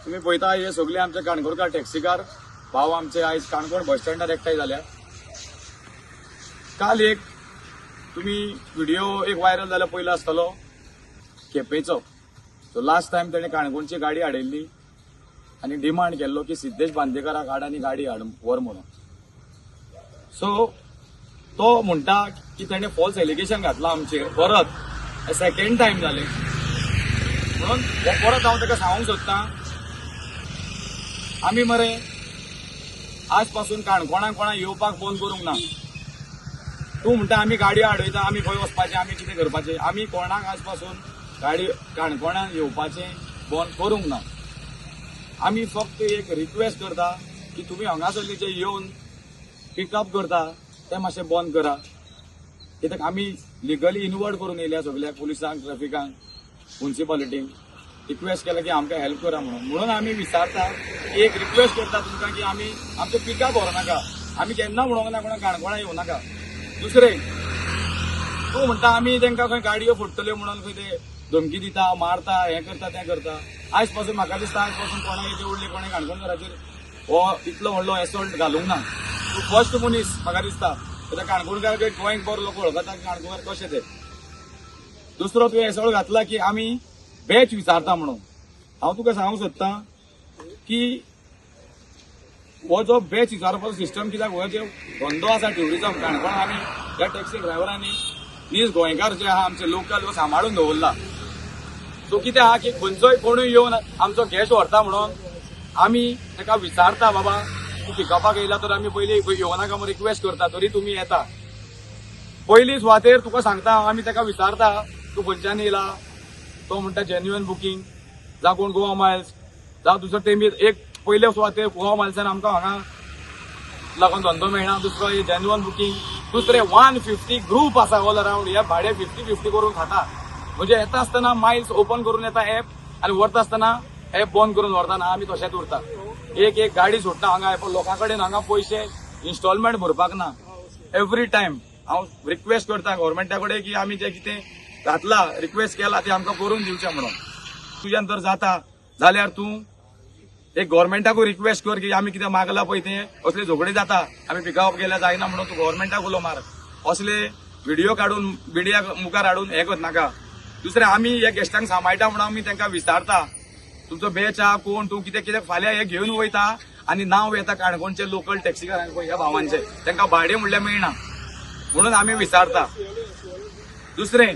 तुम्ही पळयता हे सगळे आमचे काणकोणकार टॅक्सीकार भाव आमचे आयज काणकोण बस स्टँडार एकठांय जाल्या। काल एक तुम्ही व्हिडिओ एक व्हायरल झाला पयलो आसतलो केपेचो। सो लास्ट टाइम तेणे काणकोणची गाडी हाडिल्ली आणि डिमांड केल्लो की सिद्धेश बांदेकराक हाड आनी गाडी हाड व्हर म्हणून। सो तो म्हणटा की तेणे फॉल्स एलिगेशन घातला आमचेर परत सेकंड टाइम जाले म्हणून परत हांव ताका सांगूंक सोदतां आमी मरे आज पासून काणकोणाक कोणा येवपाक बंद करूंक ना। तूं म्हणटा आमी गाडी हाडयता आमी खंय वचपाचें आमी कितें करपाचें, आमी कोणाक आज पासून गाडी काणकोणाक येवपाचें बंद करूंक ना। आमी फक्त एक रिक्वेस्ट करता की तुमी हांगासरली जे येवन पिकअप करता ते मातशें बंद करा। कित्याक आमी लिगली इनवॉल्व करून येयल्या सगळ्या पुलिसांक ट्रॅफिकांक म्युन्सिपालिटींक रिक्वेस्ट केला की आमकां हेल्प करा म्हणून आमी विचारता एक रिक्वेस्ट करता तुमकां की आमी आमचो पिकअप व्हरनाका, आमी केन्ना म्हणूंक ना कोणाक काणकोणा येवं नाका। दुसरें तूं म्हणटा आमी तांकां खंय गाडयो फोडटल्यो म्हणून खंय ते धमकी दिता मारता हें करता तें करता। आयज पासून म्हाका दिसता आयज पासून कोणाक येते उरले कोणें काणकोणकाराचेर हो इतलो व्हडलो एसॉल्ट घालूंक ना। तूं फर्स्ट मनीस म्हाका दिसता कित्याक काणकोणकार गोंयक बरो लोक वळखता काणकोणकार कशें ते। दुसरो तुवें एसॉल्ट घातला की आमी बॅच विचारता म्हणून। हांव तुका सांगूंक सोदतां की हो जो बॅच विचारपाचो सिस्टम कित्याक हो जो धंदो आसा ट्युरिजम काणकोण आमी ह्या टॅक्सी ड्रायव्हरांनी नीज गोंयकार जे आहा आमचे लोकल सांबाळून दवरला। सो कितें आहा की खंयचोय कोणूय येवन आमचो गॅस व्हरता म्हणून आमी ताका विचारता बाबा तूं पिकअपाक येयला तर आमी पयलीं येवं नाका म्हणून रिक्वेस्ट करता तरी तुमी येता। पयली सुवातेर तुका सांगता आमी ताका विचारता तूं खंयच्यान येयला, तो म्हणटा जेन्युअन बुकींग जावं कोण गोवा मायल्स जावं दुसरो तेमीर एक पयले सुवातेर गोवा मायल्सान आमकां हांगा लागून धंदो मेळना। दुसरो जेन्युअन बुकींग, दुसरे 150 ग्रुप आसा ऑल अराउंड हे भाडे 50-50 करून खाता। म्हणजे येता आसतना मायल्स ओपन करून येता एप आनी व्हरता आसतना एप बंद करून व्हरतना आमी तशेंच उरता। एक गाडी सोडटा हांगा लोकां कडेन हांगा पयशे इन्स्टॉलमेंट भरपाक ना। एवरी टायम हांव रिक्वेस्ट करता गव्हर्मेंटा कडेन की आमी जे कितें घातला रिक्वेस्ट केला ते आमकां करून दिवचें म्हणून। तुज्यान तर जाता जाल्यार तूं एक गव्हर्मेंटाकूय रिक्वेस्ट कर की आमी कितें मागला पळय तें असले झगडे जाता आमी पिकअप केल्या जायना म्हणून तूं गव्हर्मेंटाक उलो मार। असले व्हिडिओ काडून मिडिया मुखार हाडून हें करनाका नाका। दुसरें आमी हे गेस्टांक सांबाळटा म्हणून आमी तांकां विचारता तुमचो बॅच आहा कोण तूं कितें कितें फाल्यां हे घेवन वयता आनी नांव येता काणकोणचे लोकल टॅक्सीकारांक ह्या भावांचे तांकां भाडें म्हणल्यार मेळना म्हणून आमी विचारता। दुसरें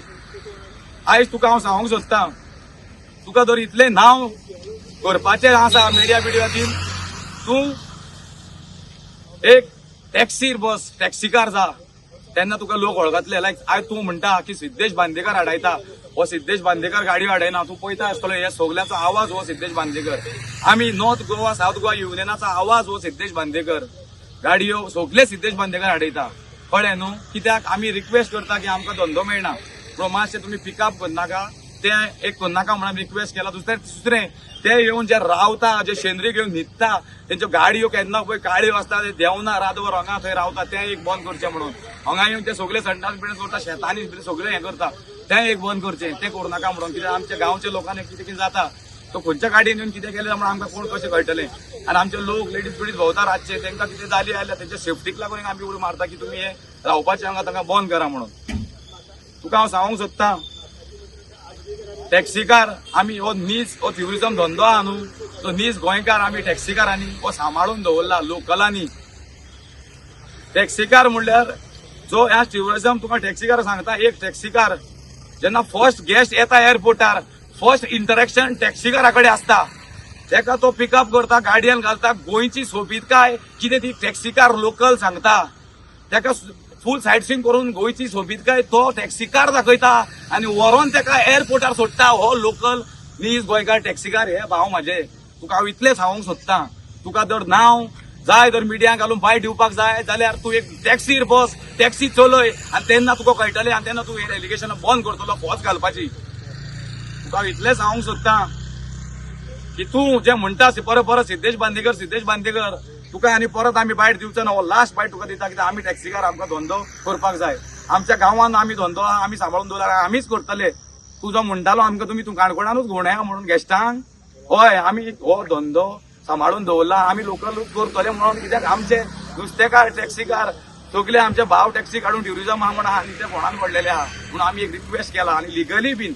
आयज तुका हांव सांगूंक सोदतां तुका जर इतलें नांव करपाचें आसा मिडिया बिडियातील तूं एक टॅक्सी बस टॅक्सीकार जा तेन्ना तुका लोक वळखतले। लायक आयज तूं म्हणटा की सिद्धेश बांदेकर हाडयता हो सिद्धेश बांदेकर गाडी हाडयना। तूं पळयता आसतलो हे सगल्याचो आवाज हो सिद्धेश बांदेकर, आमी नॉर्थ गोवा साउथ गोवा युनियनाचो आवाज हो सिद्धेश बांदेकर, गाडयो सगळे सिद्धेश बांदेकर हाडयता। कळ्ळें न्हू। कित्याक आमी रिक्वेस्ट करता की आमकां धंदो मेळना पूण मातशें तुमी पिकअप करनाका ते एक करनाका म्हणून रिक्वेस्ट केला। दुसरें ते येवन जे रावता जे शेंद्री घेवन न्हिदता तेंच्यो गाडयो केन्ना पळय काळ्यो आसता ते देंवना रातभर हांगा थंय रावता ते एक बंद करचें म्हणून। हांगा येवन ते सगळे संडास बिडास करता शेतांनी सगळे हें करता तें एक बंद करचें ते करूं नाका म्हणून। कित्याक आमच्या गांवच्या लोकांनी कितें कितें जाता तो खंयच्या गाडयेन येवन कितें केलें म्हणून आमकां कोण कशें कळटलें। आनी आमचे लोक लेडीज बिडीज भोंवता रातचे तांकां कितें जाली जाल्यार तेंच्या सेफ्टीक लागून आमी उडी मारता की तुमी हे रावपाचें हांगा तांकां बंद करा म्हणून। तुका हांव सांगूंक सोदतां टॅक्सीकार आमी हो नीज हो ट्युरिजम धंदो आहा न्हू तो नीज गोंयकार आमी टॅक्सीकारांनी हो सांबाळून दवरला लोकलांनी। टॅक्सीकार म्हणल्यार जो ह्या ट्युरिजम तुका टॅक्सीकार सांगता एक टॅक्सीकार जेन्ना फर्स्ट गेस्ट येता एअरपोर्टार फर्स्ट इंटरेक्शन टॅक्सीकारा कडेन आसता तेका तो पिकअप करता गाडयेन घालता गोंयची सोबीतकाय कितें ती टॅक्सीकार लोकल सांगता तेका फूल सायट सीन करून गोंयची सोबीतकाय तो टॅक्सीकार दाखयता आनी व्हरोन तेका एअरपोर्टार सोडटा हो लोकल नीज गोंयकार टॅक्सीकार हे भाव म्हाजे। तुका हांव इतलें सांगूंक सोदतां तुका जर नांव जाय जर मिडियाक घालून भायर दिवपाक जाय जाल्यार तूं एक टॅक्सीर बस टॅक्सी चलय आनी तेन्ना तुका कळटलें आनी तेन्ना तूं हे एलिगेशनां बंद करतलो फॉस घालपाची। तुका हांव इतलें सांगूंक सोदतां की तूं जें म्हणटा परत सिद्धेश बांदेकर तुका आनी परत आमी बायट दिवचो ना हो लास्ट बायट तुका दिता कित्याक आमी टॅक्सीकार आमकां धंदो करपाक जाय। आमच्या गांवांत आमी धंदो आमी सांबाळून दवरला आमीच करतले। तूं जो म्हणटालो आमकां तूं काणकोणानूच घेवन येया म्हणून गेस्टांक हय आमी हो धंदो सांबाळून दवरला. आमी लोकल करतले म्हणून, कित्याक आमचे नुस्तेकार टॅक्सीकार सगळे आमचे भाव टॅक्सी काढून ट्युरिझम हा म्हणून आनी ते फोंडान पडलेले आहा म्हणून आमी एक रिक्वेस्ट केला आनी लिगली बीन.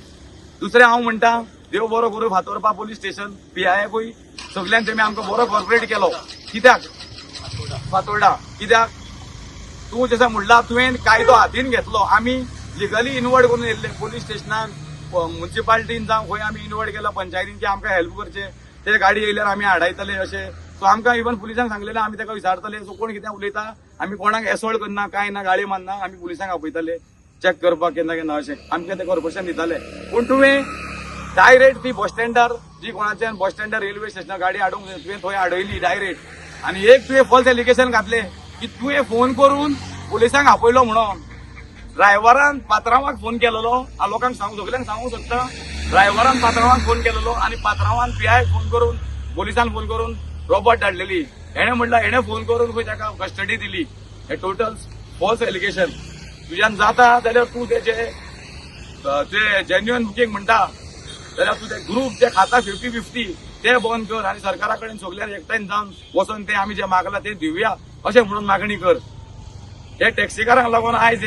दुसरें हांव म्हणटा देव बरो करूं फातोर्पा पोलीस स्टेशन PIकूय सगळ्यांनी तेमी आमकां बरो कॉर्पोरेट केलो. कित्याक फातोर्डा, कित्याक तूं जसं म्हणला तुवें कायदो हातीन घेतलो. आमी लिगली इनवर्ट करून येयल्ले पोलीस स्टेशनान, म्युन्सिपाल्टीन जावं खंय आमी इनवर्ट केला, पंचायतीन की आमकां हेल्प करचे, ते गाडी येयल्यार आमी हाडायतले अशें. सो आमकां इवन पुलिसांक सांगलेलें आमी ताका विचारतले सो कोण कितें उलयता, आमी कोणाक एसॉल्ट करना, काय ना, गाळी मारना, आमी पुलिसांक आपयतले चॅक करपाक केन्ना केन्ना अशें आमकां तें कॉर्पोरेशन दिताले. पूण तुवें डायरेक्ट ती बस स्टँडार जी कोणाच्यान बस स्टँडार रेल्वे स्टेशनार गाडी हाडूंक तुवें थंय हाडयली डायरेक्ट. आनी एक तुवें फॉल्स एलिगेशन घातलें की तुवें फोन करून पुलिसांक आपयलो म्हणून. ड्रायव्हरान पात्रांवाक फोन केलेलो, हांव लोकांक सगळ्यांक सांगूंक सोदता, ड्रायव्हरान पात्रांवाक फोन केलेलो आनी पात्रांवान PIक फोन करून, पुलिसान फोन करून रोबोट धाडलेली. हेणें म्हणला हेणें फोन करून खंय ताका कस्टडी दिली. हे टोटल फॉल्स एलिगेशन. तुज्यान जाता जाल्यार तूं तें जेन्युअन बुकींग म्हणटा जाल्यार तूं ते ग्रुप जे खाता 50-50 ते बंद कर आनी सरकारा कडेन सगळ्यांनी एकठांय जावन वचून ते आमी जे मागला ते दिवया अशें म्हणून मागणी कर. हे टॅक्सीकारांक लागून आयज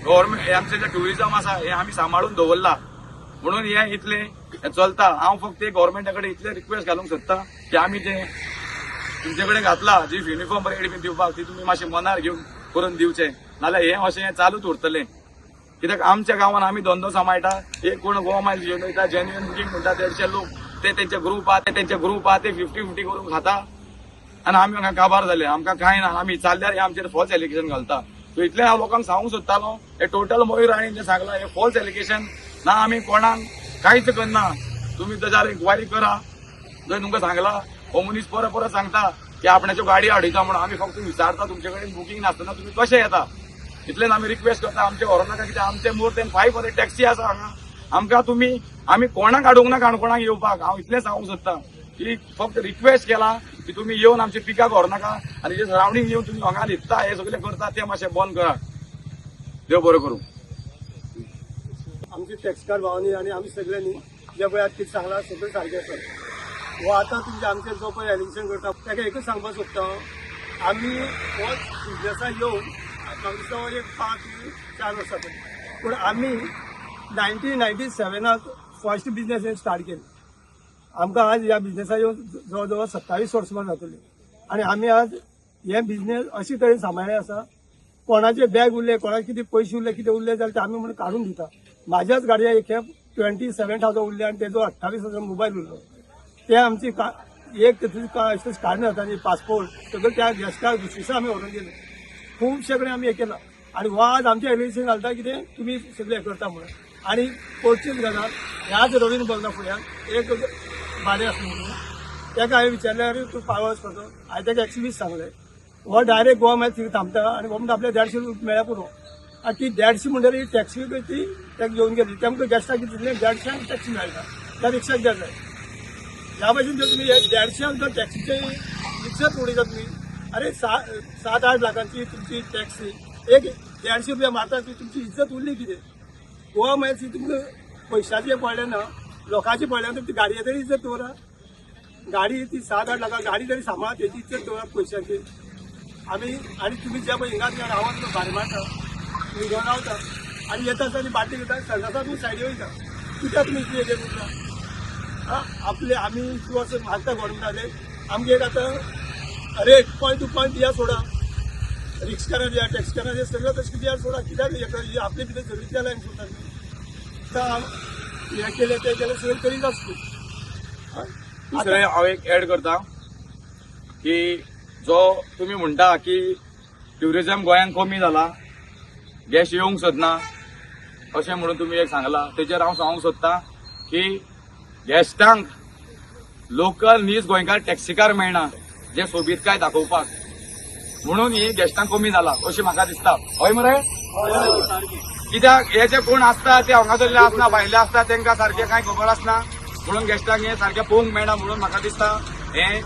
गव्हर्मेंट आमचें जें ट्युरिझम आसा हें आमी सांबाळून दवरला म्हणून हें इतलें चलता. हांव फक्त गव्हर्मेंटा कडेन इतलें रिक्वेस्ट घालूंक सोदता की आमी तें तुमचे कडेन घातला जी युनिफॉर्म रेट बी दिवपाक ती तुमी मातशें मनार घेवन करून दिवचें, नाल्यार हें अशें चालूच उरतलें. कित्याक आमच्या गांवांत आमी धंदो सांबाळटा, एक कोण गोवा मायल्स घेवन वयता, जेन्युअन बुकींग म्हणटा 150 लोक, ते तेंचे ग्रुप आहा ते 50-50 करून खाता आनी आमी हांगा काबार जाले. आमकां कांय ना, आमी चालल्यार हे आमचेर फॉल्स एलिगेशन घालता. सो इतलें हांव लोकांक सांगूंक सोदतालो, हे टोटल मयूर राणीन जें सांगलां हे फॉल्स एलिगेशन ना. आमी कोणाक कांयच करना, तुमी तेज्यार इन्क्वायरी करा. जंय तुमकां सांगला हो मनीस परत सांगता की आपणाच्यो गाडी हाडयता म्हणून, आमी फक्त विचारता तुमचे कडेन बुकींग नासतना तुमी कशें येता. इतलेंच आमी रिक्वेस्ट करता, आमचे व्हरोनाका, कित्याक आमचे मोर देन 500 टॅक्सी आसा हांगा. आमकां आमी कोणाक हाडूंक ना काणकोणाक येवपाक. हांव इतलें सांगूंक सोदता की फक्त रिक्वेस्ट केला की तुमी येवन आमचे पिकाक व्हरनाका आनी जे सरावंडींग येवन तुमी हांगा न्हिदता हे सगळें करता ते मातशें बंद करा. देव बरो करूं. आमचे टॅक्सकार भावांनी आनी आमी सगळ्यांनी जे पळय कितें सांगलां सगळें सारकें आसा. हो आतां तुमचे आमचेर जो पळय एलिगेशन करता ताका एकच सांगपाक सोदता, आमी हो बिजनेसाक येवन म्हाका दिसता 5-4 वर्सां पयलीं, पूण आमी 1997 फर्स्ट बिजनेस हे स्टार्ट केले. आमकां आज ह्या बिजनेसाक येवन जवळ जवळ 27 वर्सां जातली आनी आमी आज हे बिजनेस अशे तरेन सांबाळ्ळे आसा. कोणाचे बॅग उरले, कोणाचे कितें पयशे उरले, कितें उरले जाल्यार ते आमी म्हणून काडून दिता. म्हाज्याच गाडया एक 27,000 उरले आनी तेजो 28,000 मोबायल उरलो. ते आमची एक काडून जाता आनी पासपोर्ट सगळें त्या गेस्टाक दुसऱ्या आमी व्हरून गेले. खुबशे कडेन आमी हें केलां आनी हो आज आमचें एलिगेशन घालता कितें तुमी सगळें हें करता म्हणून. आनी पोरचीच गजाल ह्याच रोडीन बघना फुड्यान एक भाडें आसलें म्हणून ताका हांवें विचारल्यार तूं पावस कसो, हांवें ताका 120 सांगलें. हो डायरेक्ट गोवा मागीर थिंगा थांबता आनी हो म्हणटा आपल्या 150 मेळ्ळ्या पुरो. आनी ती 150 म्हणटरी टॅक्सी ती ताका घेवन गेली. तेमकां गेस्टाक कितें दिलें 150 टॅक्सी मेळटा, त्या रिक्षाक द्या जाय. ह्या भाशेन जर तुमी 150 जर टॅक्सीचे रिक्षाच उडयता तुमी, अरे 7-8 लाखांची तुमची टॅक्सी एक 150 रुपया मारता, ती तुमची इज्जत उरली कितें. गोवा मागीर तुमकां पयशांचें पडलें ना, लोकांचें पडलें ना, ती गाडये तरी इज्जत दवरा. गाडी ती 7-8 लाखां गाडी तरी सांबाळा, तेची इज्जत दवरा पयशांची. आमी आनी तुमी जे पळय हिंगा आवाज भारी मारता, तुमी घेवन रावता आनी येता आसतना बाटली घेता संडासा तुमी सायडीन वयता. कित्याक तुमी इतली हेजेर उरला. आपले आमी तूं असं मागता गव्हर्मेंटाले आमगे एक आतां रेट पॉयंट टू पॉयंट दिया सोडा, रिक्षाकारां दिया, टॅक्सीकारां दिया, सगळें तशें दिया सोडा. कित्याक हें आपले भितर सगळीं त्या लायन सोडटा. हें केलें तें केलें सगळें करीत आसता. दुसरें हांव एक एड करता की जो तुमी म्हणटा की ट्युरिझम गोंयांत कमी जाला, गेस्ट येवंक सोदना अशें म्हणून तुमी एक सांगला, तेजेर हांव सांगूंक सोदता की गेस्टांक लोकल नीज गोंयकार टॅक्सीकार मेळना जे सोबीतकाय दाखोवपाक, म्हणून ही गेस्टांक कमी जाला अशें म्हाका दिसता. हय मरे, कित्याक हे जे कोण आसता ते हांगासरले आसना, भायले आसता, तांकां सारकें कांय खबर आसना म्हणून गेस्टांक हें सारकें पळोवंक मेळना. म्हणून म्हाका दिसता हें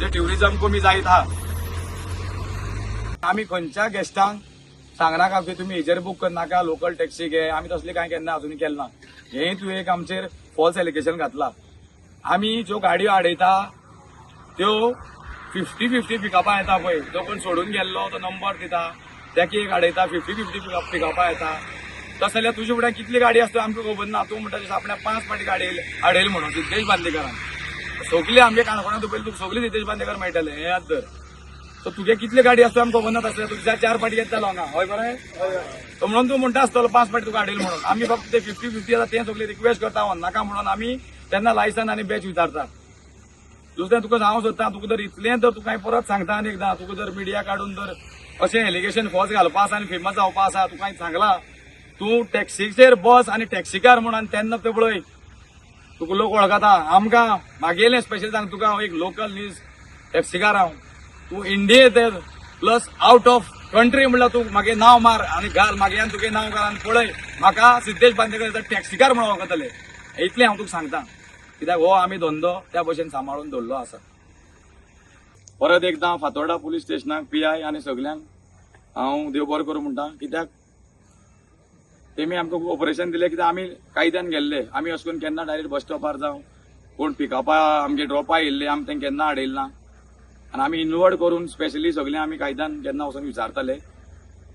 जे ट्युरिझम कमी जायत आहा. आमी खंयच्या गेस्टांक सांगनाका की तुमी हेजेर बूक करनाका, लोकल टॅक्सी घे, आमी तसलें कांय केन्ना अजून केलें ना. हेंय तूं एक आमचेर फॉल्स एलिगेशन घातला. आमी ज्यो गाडयो आडयता त्यो 50-50 पिकअपां येता पळय, जो कोण सोडून गेल्लो तो नंबर दिता त्याकी एक आडयता 50-50 पिकअपां येता. तस जाल्यार तुजे फुड्यान कितली गाडी आसता आमकां खबर ना. तूं म्हणटा तशें आपल्या 5 फाटी गाडी आडयली म्हणून सिद्धेश बांदेकरान सगळे आमगे काणकोणांत पयलीं तुका सगळे सिद्धेश बांदेकर मेळटले हे याद धर. सो तुगे कितले गाडी आसता आमकां खबर ना. तसले तुज्या 4 फाटी येतालो हांगा हय बरें. तो म्हणून तूं म्हणटा आसतलो 5 फाटी तुका आडयली म्हणून. आमी फक्त ते 50-50 आसा तें सगळे रिक्वेस्ट करता नाका म्हणून आमी तेन्ना लायसन आनी बॅच विचारता. दुसरें तुका सांगूंक सोदता, तुका जर इतलें जर तुका परत सांगता आनी एकदां, तुका जर मिडिया काडून जर अशें एलिगेशन फॉल्स घालपा आसा आनी फेमस जावपा आसा, तुका हांवें सांगलां तूं टॅक्सीचेर बस आनी टॅक्सीकार म्हणून तेन्ना ते पळय तुका लोक वळखता. आमकां म्हागेलें स्पेशल सांग तुका, हांव एक लोकल न्यूज टॅक्सीकार हांव. तूं इंडियेत प्लस आउट ऑफ कंट्री म्हणल्यार तूं म्हागे नांव मार आनी घाल म्हागेल्यान तुगे नांव घाल आनी पळय म्हाका सिद्धेश बांदेकर टॅक्सीकार म्हणून वळखतले. इतलें हांव तुका सांगता, कित्याक हो आमी धंदो त्या भशेन सांबाळून दवरलो आसा. परत एकदां फातोर्डा पुलीस स्टेशनाक PI आनी सगल्यांक हांव देव बरें करूं म्हणटा, कित्याक तेमी आमकां ऑपरेशन दिलें. कित्याक आमी कायद्यान गेल्ले, आमी अशें करून केन्ना डायरेक्ट बस स्टॉपार जावं कोण पिकअपा आमगे ड्रॉपा येयल्ले आमी तेंका केन्ना आडयलें ना. आनी आमी इनवर्ट करून स्पेशली सगळें आमी कायद्यान केन्ना वचून विचारताले.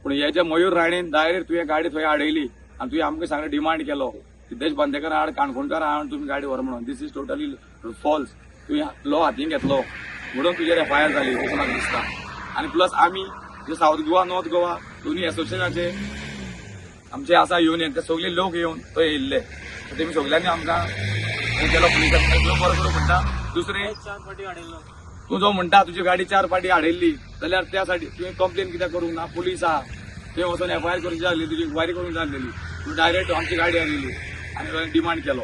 पूण हे जे मयूर राणेन डायरेक्ट तुवें गाडी थंय आडयली आनी तुवें आमकां सांगलें डिमांड केलो सिद्धेश बांदेकर आड काणकोणकार आड तुमी गाडी व्हर म्हणून. दिस इज टोटली फॉल्स. तुवें लॉ हातीन घेतलो म्हणून तुजेर FIR जाली अशें म्हाका दिसता. आनी प्लस आमी जे साऊथ गोवा नॉर्थ गोवा दोनूय एसोसिएशनाचे आमचे आसा युनियन ते सगळे लोक येवन थंय येयल्ले. तेमी सगळ्यांनी आमकां हें केलो पुलिसांनी देव बरें करूं म्हणटा. दुसरें तूं जो म्हणटा तुजी गाडी 4 फाटी आडयल्ली जाल्यार त्या साठी तुवें कंप्लेन कित्याक करूंक ना. पुलीस आहा तुवें वचून FIR करूंक जाय आसली, तुजी इन्क्वायरी करूंक जाय आसलेली. तूं डायरेक्ट आमची गाडी हाडिल्ली आनी डिमांड केलो.